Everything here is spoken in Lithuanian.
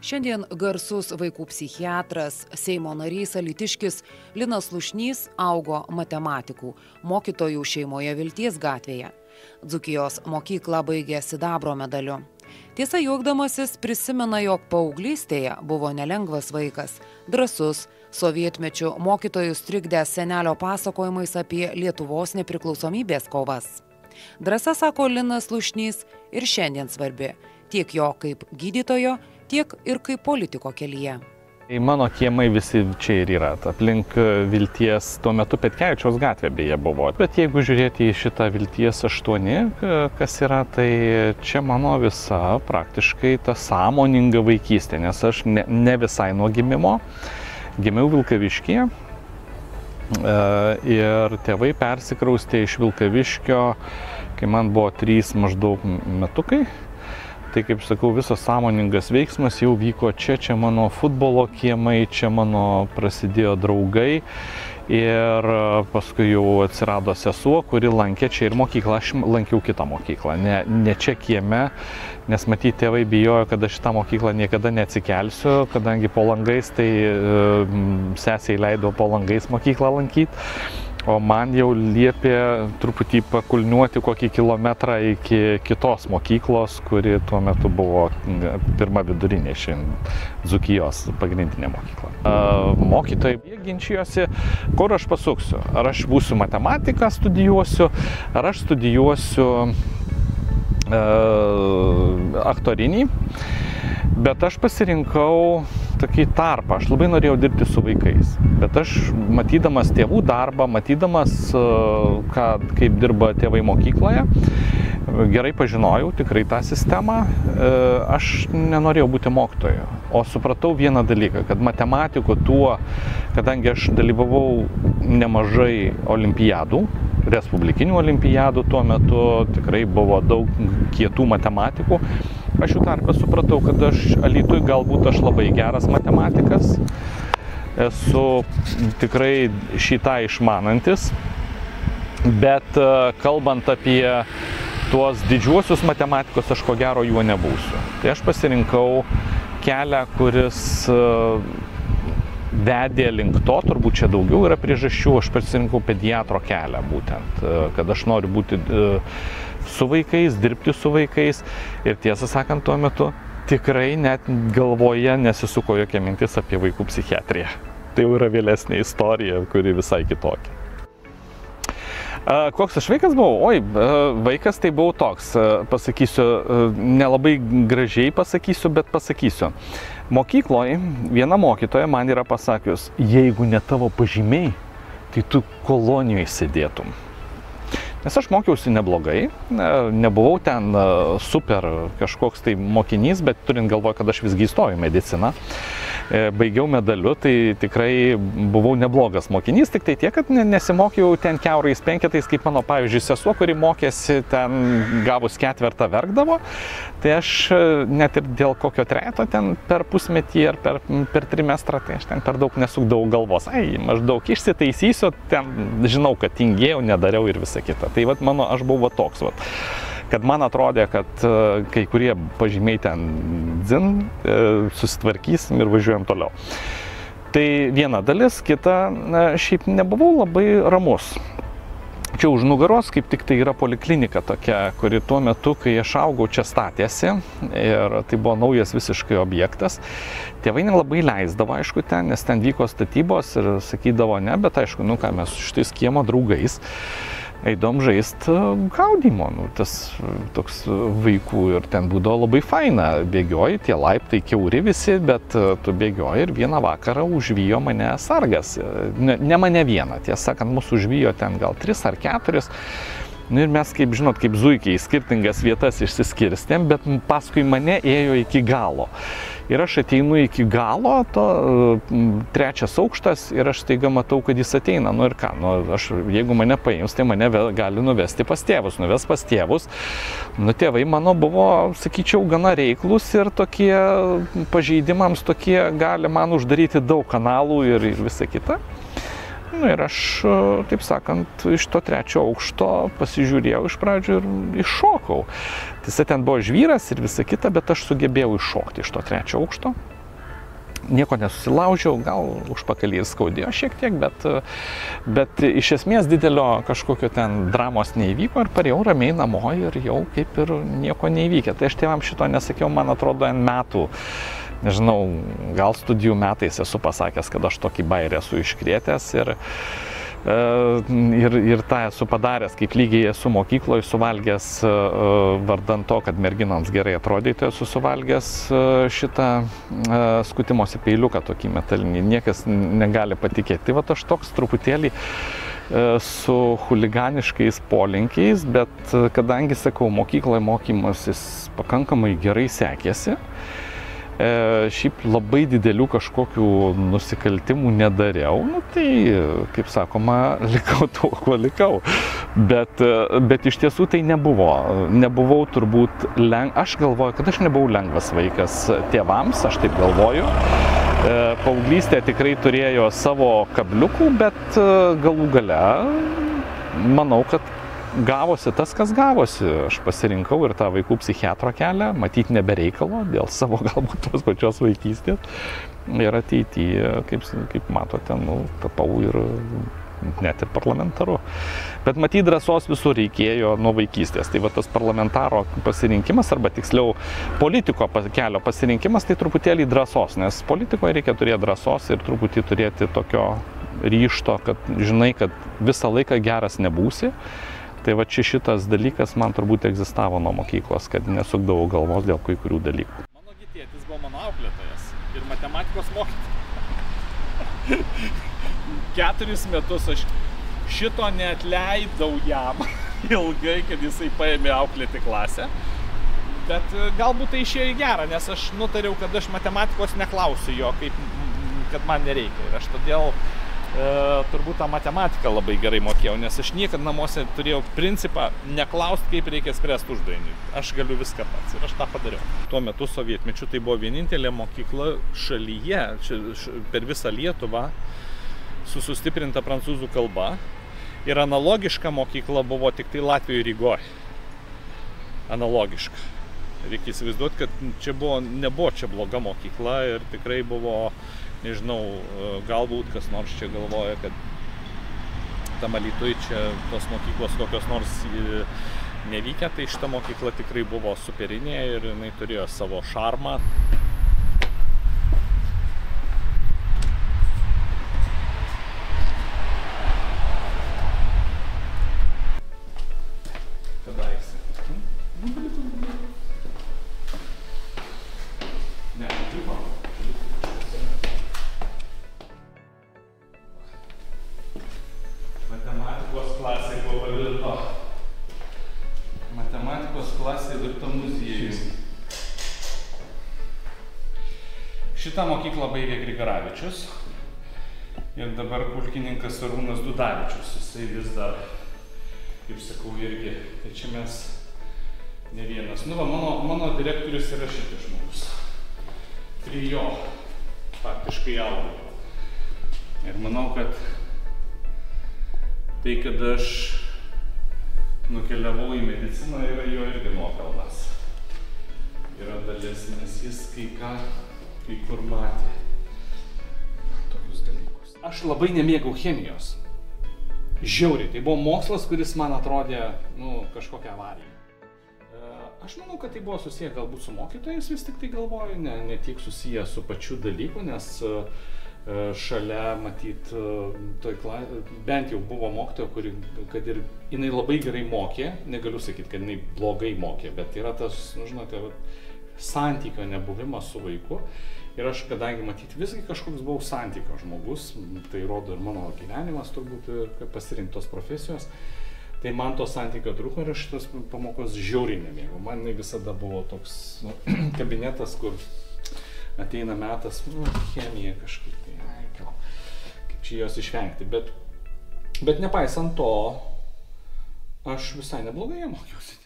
Šiandien garsus vaikų psichiatras, Seimo narys alytiškis Linas Slušnys augo matematikų, mokytojų šeimoje Vilties gatvėje. Dzūkijos mokyklą baigė sidabro medaliu. Tiesa, juokdamasis prisimena, jog paauglystėje buvo nelengvas vaikas, drąsus, sovietmečiu mokytojus trikdęs senelio pasakojimais apie Lietuvos nepriklausomybės kovas. Drąsa, sako Linas Slušnys, ir šiandien svarbi, tiek jo kaip gydytojo, tiek ir kaip politiko kelyje. Mano kiemai visi čia ir yra, aplink Vilties, tuo metu Petkevičiaus gatvė beje buvo. Bet jeigu žiūrėti į šitą Vilties 8, kas yra, tai čia mano visa praktiškai ta sąmoninga vaikystė, nes aš ne visai nuo gimimo, gimiau Vilkaviškyje ir tėvai persikraustė iš Vilkaviškio, kai man buvo 3 maždaug metukai. Tai, kaip sakau, visas sąmoningas veiksmas jau vyko čia mano futbolo kiemai, čia mano prasidėjo draugai ir paskui jau atsirado sesuo, kuri lankė čia ir mokyklą. Aš lankiau kitą mokyklą, ne čia kieme, nes matyti tėvai bijojo, kad aš šitą mokyklą niekada neatsikelsiu, kadangi po langais, tai sesiai leido po langais mokyklą lankyti. O man jau liepė truputį pakulniuoti kokį kilometrą iki kitos mokyklos, kuri tuo metu buvo pirma vidurinė Dzūkijos pagrindinė mokykla. Mokytojai ginčijosi, kur aš pasuksiu. Ar aš būsiu matematiką studijuosiu, ar aš studijuosiu aktorinį. Bet aš pasirinkau tokį tarpą, aš labai norėjau dirbti su vaikais. Bet aš matydamas tėvų darbą, matydamas, kaip dirba tėvai mokykloje, gerai pažinojau tikrai tą sistemą, aš nenorėjau būti mokytoju. O supratau vieną dalyką, kad matematikų tuo, kadangi aš dalyvavau nemažai olimpiadų, respublikinių olimpiadų tuo metu, tikrai buvo daug kietų matematikų. Aš jų tarpę supratau, kad aš Alytui galbūt aš labai geras matematikas, esu tikrai šitą išmanantis, bet kalbant apie tuos didžiuosius matematikos, aš ko gero juo nebūsiu. Tai aš pasirinkau kelią, kuris vedė link to, turbūt čia daugiau yra priežasčių, aš pasirinkau pediatro kelią būtent, kad aš noriu būti su vaikais, dirbti su vaikais ir tiesą sakant, tuo metu tikrai net galvoje nesisuko jokia mintis apie vaikų psichiatriją. Tai jau yra vėlesnė istorija, kuri visai kitokia. Koks aš vaikas buvau? Oi, vaikas tai buvau toks, pasakysiu, nelabai gražiai pasakysiu, bet pasakysiu. Mokykloje viena mokytoja man yra pasakius, jeigu ne tavo pažymiai, tai tu kolonijoje sėdėtum. Nes aš mokiausi neblogai, nebuvau ten super kažkoks tai mokinys, bet turint galvoje, kad aš visgi įstojau į mediciną, baigiau medaliu, tai tikrai buvau neblogas mokinys, tik tai tiek, kad nesimokiau ten kiaurais penketais, kaip mano, pavyzdžiui, sesuo, kuri mokėsi ten gavus 4 verkdavo, tai aš net ir dėl kokio 3 ten per pusmetį ar per trimestrą, tai aš ten per daug nesukdavau galvos. Maždaug išsitaisysiu, ten žinau, kad tingėjau, nedariau ir visa kita. Tai vat mano, aš buvau toks, vat, kad man atrodė, kad kai kurie pažymiai ten dzin, susitvarkysim ir važiuojam toliau. Tai viena dalis, kita, šiaip nebuvau labai ramus. Čia už nugaros kaip tik tai yra poliklinika tokia, kuri tuo metu, kai aš augau, čia statėsi ir tai buvo naujas visiškai objektas. Tėvai nelabai leisdavo, aišku, ten, nes ten vyko statybos ir sakydavo ne, bet aišku, nu ką, mes su šitais kiemo draugais eidom žaist gaudymo, tas toks vaikų ir ten būdavo labai faina, bėgioji, tie laiptai kiauri visi, bet tu bėgioji ir vieną vakarą užvijo mane sargas, ne mane vieną, tiesą sakant, mūsų užvijo ten gal 3 ar 4, nu ir mes, kaip žinot, kaip zuikiai skirtingas vietas išsiskirstėm, bet paskui mane ėjo iki galo. Ir aš ateinu iki galo, to 3 aukštas ir aš staiga matau, kad jis ateina. Nu ir ką, jeigu mane paims, tai mane gali nuvesti pas tėvus. Nuves pas tėvus. Nu, tėvai mano buvo, sakyčiau, gana reiklus ir tokie pažeidimams tokie gali man uždaryti daug kanalų ir visa kita. Nu ir aš, taip sakant, iš to 3 aukšto pasižiūrėjau iš pradžių ir iššokau. Tiesa, ten buvo žvyras ir visa kita, bet aš sugebėjau iššokti iš to 3 aukšto. nieko nesusilaužiau, gal užpakalį ir skaudėjo šiek tiek, bet iš esmės didelio kažkokio ten dramos neįvyko ir parėjau ramiai namo ir jau kaip ir nieko neįvykė. Tai aš tėvams šito nesakiau, man atrodo, N metų, nežinau, gal studijų metais esu pasakęs, kad aš tokį bairį esu iškrėtęs ir tą esu padaręs, kaip lygiai esu mokykloje suvalgęs, vardan to, kad merginoms gerai atrodyti, esu suvalgęs šitą skutimosi peiliuką tokį metalinį, niekas negali patikėti. Tai va aš toks truputėlį su chuliganiškais polinkiais, bet kadangi, sakau, mokykloje mokymasis pakankamai gerai sekėsi, šiaip labai didelių kažkokių nusikaltimų nedariau, nu tai, kaip sakoma, likau tuo, kuo likau. Bet iš tiesų tai nebuvau turbūt aš galvoju, kad aš nebuvau lengvas vaikas tėvams, aš taip galvoju. Paauglystė tikrai turėjo savo kabliukų, bet galų gale manau, kad gavosi tas, kas gavosi. Aš pasirinkau ir tą vaikų psichiatro kelią, matyti nebereikalo, dėl savo galbūt tos pačios vaikystės. Ir ateityje, kaip matote, tapau ir net ir parlamentaru. Bet matyti drąsos visur reikėjo nuo vaikystės. Tai va tas parlamentaro pasirinkimas, arba tiksliau politiko kelio pasirinkimas, tai truputėlį drąsos, nes politikoje reikia turėti drąsos ir truputį turėti tokio ryžto, kad žinai, kad visą laiką geras nebūsi. Tai va čia šitas dalykas man turbūt egzistavo nuo mokyklos, kad nesukdavau galvos dėl kai kurių dalykų. Mano tėtis buvo mano auklėtojas ir matematikos mokytojas. 4 metus aš šito neatleidau jam ilgai, kad jisai paėmė auklėti klasę. Bet galbūt tai išėjo į gerą, nes aš nutariau, kad aš matematikos neklausiu jo, kad man nereikia. Ir aš todėl turbūt tą matematiką labai gerai mokėjau, nes aš niekad namuose turėjau principą neklausti, kaip reikia spręsti uždavinį. Aš galiu viską pats ir aš tą padariau. Tuo metu sovietmečiu tai buvo vienintelė mokykla šalyje, per visą Lietuvą, su sustiprinta prancūzų kalba. Ir analogiška mokykla buvo tik tai Latvijoje ir Rygoje. Analogiška. Reikia įsivaizduoti, kad čia nebuvo čia bloga mokykla ir tikrai buvo, nežinau, galbūt kas nors čia galvoja, kad tam Alytuje čia tos mokyklos kokios nors nevykę, tai šita mokykla tikrai buvo superinė ir jinai turėjo savo šarmą. Šitą mokyklą baigė Grigaravičius ir dabar pulkininkas Arūnas Dudavičius. Jisai vis dar, kaip sakau, irgi. Tai čia mes ne vienas. Nu va, mano direktorius yra šitas žmogus. Trijo, faktiškai augo. Ir manau, kad tai, kad aš nukeliavau į mediciną, yra jo irgi nuopelnas. Yra dalis, nes jis kai kur matė tokius dalykus. Aš labai nemėgau chemijos. Žiauriai. Tai buvo mokslas, kuris man atrodė, kažkokia avarija. Aš manau, kad tai buvo susiję galbūt su mokytojais, vis tik tai galvoju, ne tiek susiję su pačiu dalyku, nes šalia, matyt, bent jau buvo mokytoja, kuri, kad ir jinai labai gerai mokė, negaliu sakyti, kad jinai blogai mokė, bet yra tas, žinote, santykio nebuvimas su vaiku. Ir aš, kadangi matyt visgi kažkoks buvau santykio žmogus, tai rodo ir mano gyvenimas turbūt, kad pasirinktos profesijos, tai man to santykio trūko ir aš šitos pamokos žiauriai nemėgau. Man visada buvo toks kabinetas, kur ateina metas, chemija kažkaip, kaip čia jos išvengti. Bet nepaisant to, aš visai neblogai mokiausi.